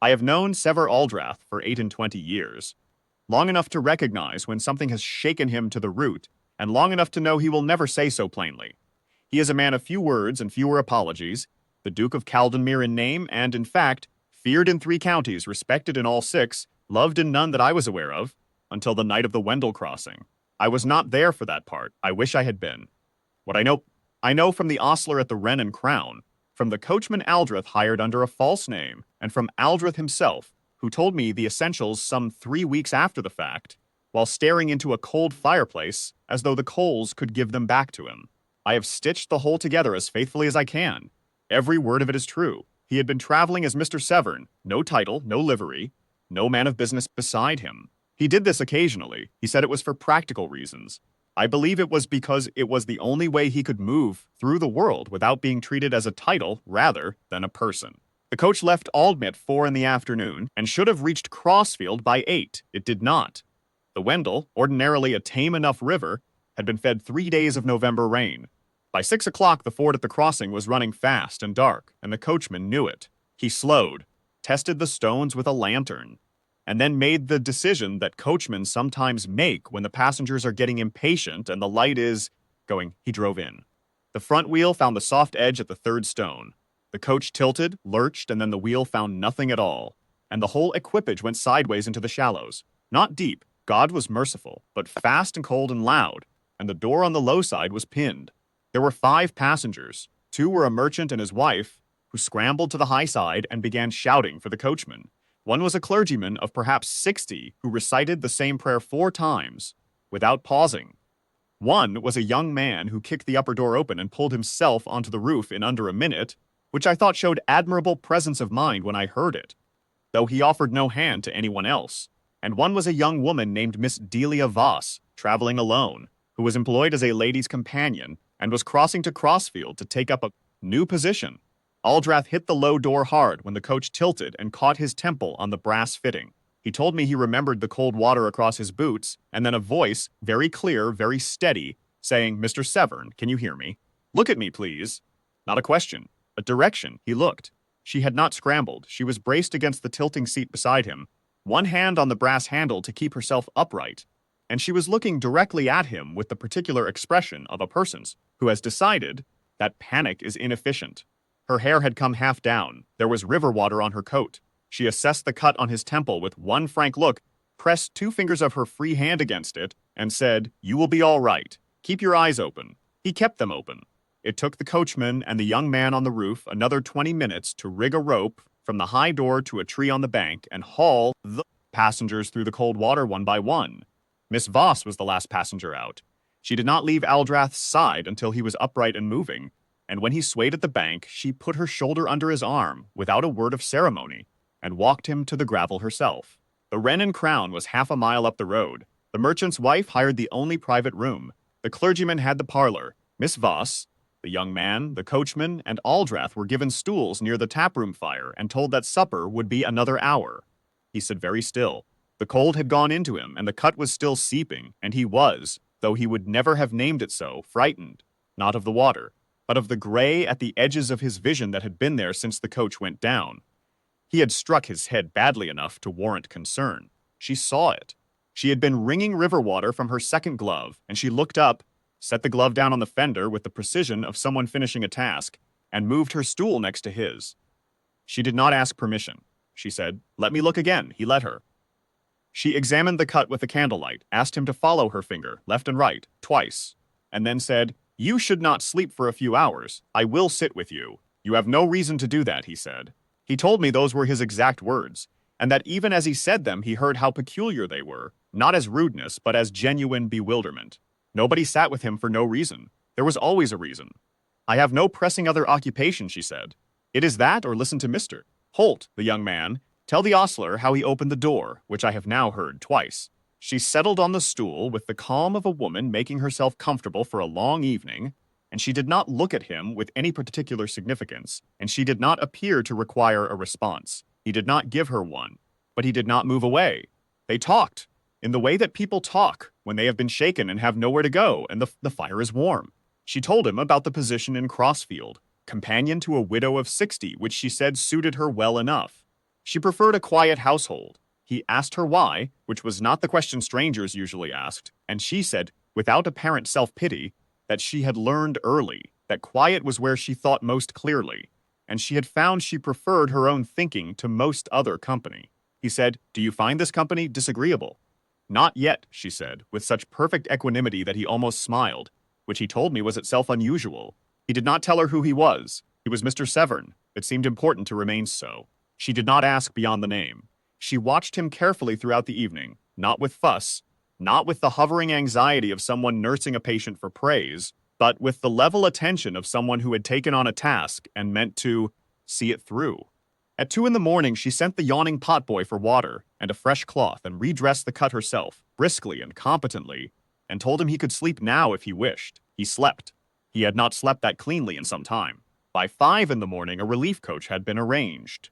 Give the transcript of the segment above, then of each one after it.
I have known Sever Aldrath for 28 years, long enough to recognize when something has shaken him to the root, and long enough to know he will never say so plainly. He is a man of few words and fewer apologies, the Duke of Caldenmere in name, and, in fact, feared in 3 counties, respected in all 6, loved in none that I was aware of, until the night of the Wendell crossing. I was not there for that part. I wish I had been. What I know from the ostler at the Wren and Crown, from the coachman Aldrath hired under a false name, and from Aldrath himself, who told me the essentials some 3 weeks after the fact, while staring into a cold fireplace as though the coals could give them back to him. I have stitched the whole together as faithfully as I can. Every word of it is true. He had been traveling as Mr. Severn, no title, no livery, no man of business beside him. He did this occasionally. He said it was for practical reasons. I believe it was because it was the only way he could move through the world without being treated as a title rather than a person. The coach left Aldmit 4 in the afternoon and should have reached Crossfield by 8. It did not. The Wendell, ordinarily a tame enough river, had been fed 3 days of November rain. By 6 o'clock, the ford at the crossing was running fast and dark, and the coachman knew it. He slowed, tested the stones with a lantern, and then made the decision that coachmen sometimes make when the passengers are getting impatient and the light is going. He drove in. The front wheel found the soft edge at the 3rd stone. The coach tilted, lurched, and then the wheel found nothing at all, and the whole equipage went sideways into the shallows. Not deep, God was merciful, but fast and cold and loud, and the door on the low side was pinned. There were 5 passengers. 2 were a merchant and his wife, who scrambled to the high side and began shouting for the coachman. 1 was a clergyman of perhaps 60 who recited the same prayer 4 times without pausing. 1 was a young man who kicked the upper door open and pulled himself onto the roof in under a minute, which I thought showed admirable presence of mind when I heard it, though he offered no hand to anyone else. And 1 was a young woman named Miss Delia Voss, traveling alone, who was employed as a lady's companion and was crossing to Crossfield to take up a new position. Aldrath hit the low door hard when the coach tilted and caught his temple on the brass fitting. He told me he remembered the cold water across his boots, and then a voice, very clear, very steady, saying, "Mr. Severn, can you hear me? Look at me, please." Not a question, a direction. He looked. She had not scrambled. She was braced against the tilting seat beside him, 1 hand on the brass handle to keep herself upright, and she was looking directly at him with the particular expression of a person's who has decided that panic is inefficient. Her hair had come half down. There was river water on her coat. She assessed the cut on his temple with 1 frank look, pressed 2 fingers of her free hand against it, and said, "You will be all right. Keep your eyes open." He kept them open. It took the coachman and the young man on the roof another 20 minutes to rig a rope from the high door to a tree on the bank and haul the passengers through the cold water 1 by 1. Miss Voss was the last passenger out. She did not leave Aldrath's side until he was upright and moving, and when he swayed at the bank, she put her shoulder under his arm without a word of ceremony and walked him to the gravel herself. The Wren and Crown was half a mile up the road. The merchant's wife hired the only private room. The clergyman had the parlor. Miss Voss, the young man, the coachman, and Aldrath were given stools near the taproom fire and told that supper would be another hour. He stood very still. The cold had gone into him, and the cut was still seeping, and he was, though he would never have named it so, frightened, not of the water, but of the gray at the edges of his vision that had been there since the coach went down. He had struck his head badly enough to warrant concern. She saw it. She had been wringing river water from her second glove, and she looked up, set the glove down on the fender with the precision of someone finishing a task, and moved her stool next to his. She did not ask permission. She said, "Let me look again." He let her. She examined the cut with the candlelight, asked him to follow her finger, left and right, twice, and then said, "You should not sleep for a few hours. I will sit with you." "You have no reason to do that," he said. He told me those were his exact words, and that even as he said them, he heard how peculiar they were, not as rudeness, but as genuine bewilderment. Nobody sat with him for no reason. There was always a reason. "I have no pressing other occupation," she said. "It is that or listen to Mr. Holt, the young man. Tell the ostler how he opened the door, which I have now heard twice." She settled on the stool with the calm of a woman making herself comfortable for a long evening, and she did not look at him with any particular significance, and she did not appear to require a response. He did not give her one, but he did not move away. They talked, in the way that people talk when they have been shaken and have nowhere to go, and the fire is warm. She told him about the position in Crossfield, companion to a widow of 60, which she said suited her well enough. She preferred a quiet household. He asked her why, which was not the question strangers usually asked, and she said, without apparent self-pity, that she had learned early that quiet was where she thought most clearly, and she had found she preferred her own thinking to most other company. He said, "Do you find this company disagreeable?" "Not yet," she said, with such perfect equanimity that he almost smiled, which he told me was itself unusual. He did not tell her who he was. He was Mr. Severn. It seemed important to remain so. She did not ask beyond the name. She watched him carefully throughout the evening, not with fuss, not with the hovering anxiety of someone nursing a patient for praise, but with the level attention of someone who had taken on a task and meant to see it through. At 2 in the morning, she sent the yawning potboy for water and a fresh cloth and redressed the cut herself, briskly and competently, and told him he could sleep now if he wished. He slept. He had not slept that cleanly in some time. By 5 in the morning, a relief coach had been arranged.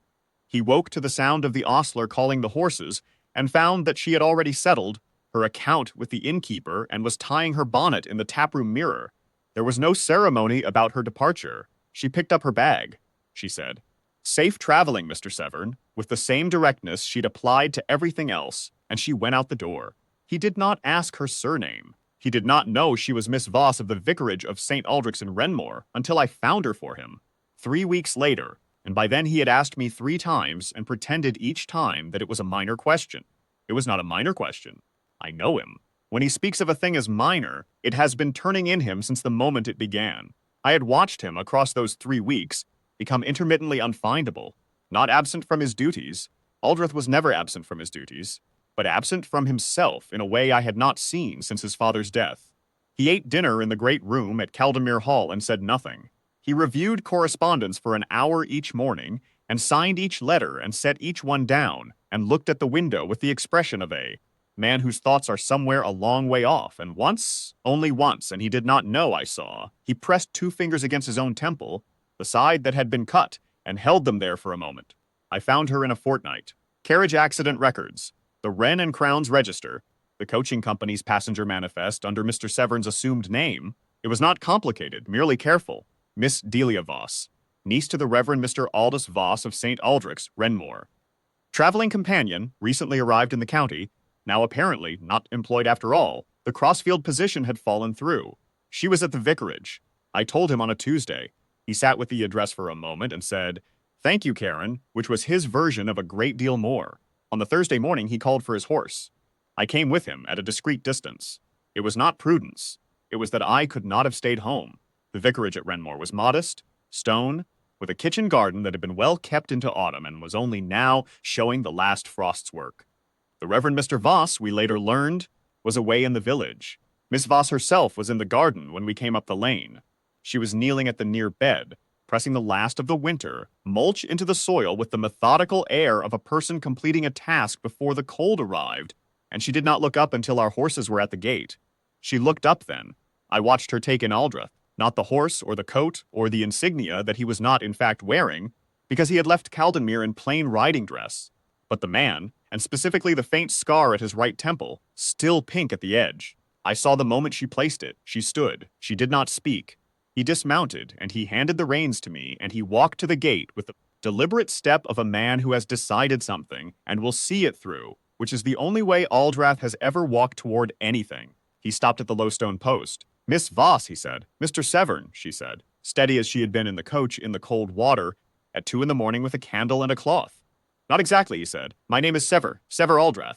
He woke to the sound of the ostler calling the horses and found that she had already settled her account with the innkeeper and was tying her bonnet in the taproom mirror. There was no ceremony about her departure. She picked up her bag. She said, "Safe traveling, Mr. Severn," with the same directness she'd applied to everything else, and she went out the door. He did not ask her surname. He did not know she was Miss Voss of the vicarage of St. Aldrich's in Renmore until I found her for him 3 weeks later, and by then he had asked me 3 times and pretended each time that it was a minor question. It was not a minor question. I know him. When he speaks of a thing as minor, it has been turning in him since the moment it began. I had watched him across those 3 weeks become intermittently unfindable, not absent from his duties. Aldrich was never absent from his duties, but absent from himself in a way I had not seen since his father's death. He ate dinner in the great room at Caldenmere Hall and said nothing. He reviewed correspondence for an hour each morning and signed each letter and set each one down and looked at the window with the expression of a man whose thoughts are somewhere a long way off, and once, only once, and he did not know I saw, he pressed 2 fingers against his own temple, the side that had been cut, and held them there for a moment. I found her in a fortnight. Carriage accident records, the Wren and Crown's register, the coaching company's passenger manifest under Mr. Severn's assumed name. It was not complicated, merely careful. Miss Delia Voss, niece to the Reverend Mr. Aldous Voss of St. Aldrich's, Renmore. Traveling companion, recently arrived in the county, now apparently not employed after all. The Crossfield position had fallen through. She was at the vicarage. I told him on a Tuesday. He sat with the address for a moment and said, "Thank you, Karen," which was his version of a great deal more. On the Thursday morning, he called for his horse. I came with him at a discreet distance. It was not prudence. It was that I could not have stayed home. The vicarage at Renmore was modest, stone, with a kitchen garden that had been well kept into autumn and was only now showing the last frost's work. The Reverend Mr. Voss, we later learned, was away in the village. Miss Voss herself was in the garden when we came up the lane. She was kneeling at the near bed, pressing the last of the winter mulch into the soil with the methodical air of a person completing a task before the cold arrived, and she did not look up until our horses were at the gate. She looked up then. I watched her take in Aldrich, not the horse or the coat or the insignia that he was not in fact wearing, because he had left Caldenmere in plain riding dress, but the man, and specifically the faint scar at his right temple, still pink at the edge. I saw the moment she placed it. She stood. She did not speak. He dismounted, and he handed the reins to me, and he walked to the gate with the deliberate step of a man who has decided something and will see it through, which is the only way Aldrich has ever walked toward anything. He stopped at the low stone post. "Miss Voss," he said. "Mr. Severn," she said, steady as she had been in the coach in the cold water, at 2 in the morning with a candle and a cloth. "Not exactly," he said. "My name is Sever Aldrich."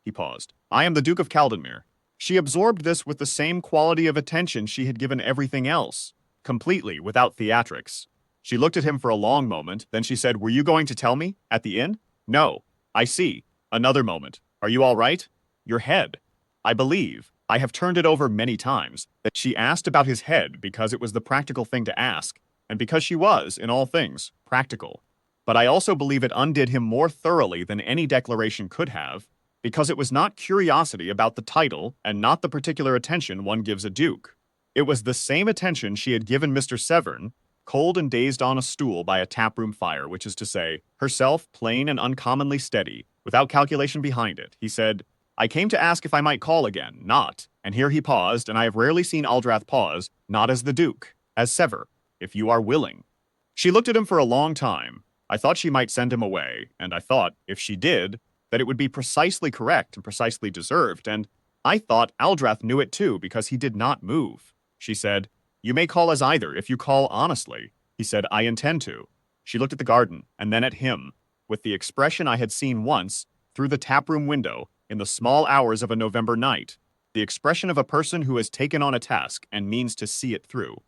He paused. "I am the Duke of Caldenmere." She absorbed this with the same quality of attention she had given everything else, completely, without theatrics. She looked at him for a long moment, then she said, "Were you going to tell me? At the inn?" "No." "I see." Another moment. "Are you all right?" "Your head." I believe, I have turned it over many times, that she asked about his head because it was the practical thing to ask, and because she was, in all things, practical. But I also believe it undid him more thoroughly than any declaration could have, because it was not curiosity about the title and not the particular attention one gives a duke. It was the same attention she had given Mr. Severn, cold and dazed on a stool by a taproom fire, which is to say, herself plain and uncommonly steady, without calculation behind it. He said, "I came to ask if I might call again, not," and here he paused, and I have rarely seen Aldrich pause, "not as the Duke, as Sever, if you are willing." She looked at him for a long time. I thought she might send him away, and I thought, if she did, that it would be precisely correct and precisely deserved, and I thought Aldrath knew it too because he did not move. She said, "You may call us either if you call honestly." He said, "I intend to." She looked at the garden, and then at him, with the expression I had seen once, through the taproom window, in the small hours of a November night, the expression of a person who has taken on a task and means to see it through.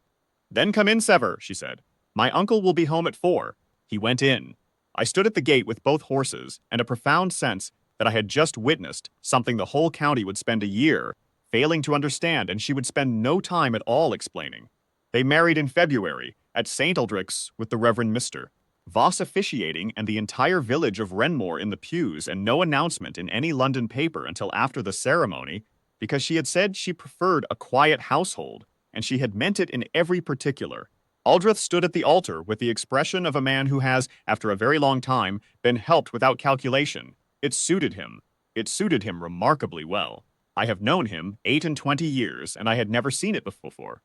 "Then come in, Sever," she said. "My uncle will be home at 4. He went in. I stood at the gate with both horses, and a profound sense that I had just witnessed something the whole county would spend a year failing to understand, and she would spend no time at all explaining. They married in February, at St. Aldrich's with the Reverend Mr. Voss officiating, and the entire village of Renmore in the pews, and no announcement in any London paper until after the ceremony, because she had said she preferred a quiet household, and she had meant it in every particular. Aldrich stood at the altar with the expression of a man who has, after a very long time, been helped without calculation. It suited him. It suited him remarkably well. I have known him 28 years, and I had never seen it before.